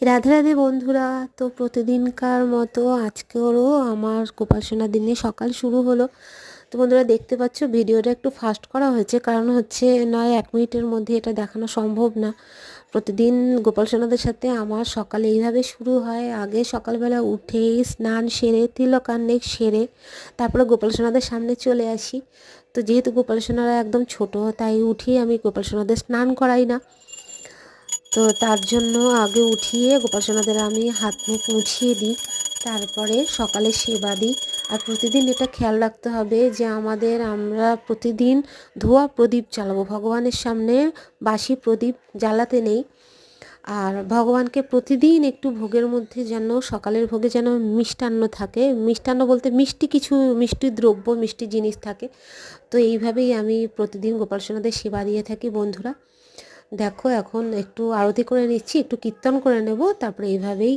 রাধে রাধে বন্ধুরা। তো প্রতিদিনকার মতো আজকেরও আমার উপাসনা দিনে সকাল শুরু হলো। তো বন্ধুরা দেখতে পাচ্ছ ভিডিওটা একটু ফাস্ট করা হয়েছে, কারণ হচ্ছে নয় 1 মিনিটের মধ্যে এটা দেখানো সম্ভব না। প্রতিদিন গোপাল সোনাদের সাথে আমার সকাল এইভাবে শুরু হয়। আগে সকালবেলা উঠেই স্নান সেরে তিলকান্নিক সেরে তারপরে গোপাল সোনাদের সামনে চলে আসি। তো যেহেতু গোপাল সোনারা একদম ছোট, তাই উঠিয়ে আমি গোপাল সোনাদের স্নান করাই না। তো তার জন্য আগে উঠিয়ে গোপাল সোনাদের আমি হাত মুখ মুছিয়ে দিই, তারপরে সকালে সেবা দিই। আর প্রতিদিন এটা খেয়াল রাখতে হবে যে আমরা প্রতিদিন ধোয়া প্রদীপ জ্বালাবো ভগবানের সামনে। বাসি প্রদীপ জ্বালাতে নেই। আর ভগবানকে প্রতিদিন একটু ভোগের মধ্যে যেন সকালের ভোগে যেন মিষ্টান্ন থাকে। মিষ্টান্ন বলতে মিষ্টি কিছু মিষ্টি দ্রব্য মিষ্টি জিনিস থাকে। তো এইভাবেই আমি প্রতিদিন গোপাল সোনাদের সেবা দিয়ে থাকি বন্ধুরা। দেখো এখন একটু আরতি করে নিচ্ছি, একটু কীর্তন করে নেব, তারপরে এইভাবেই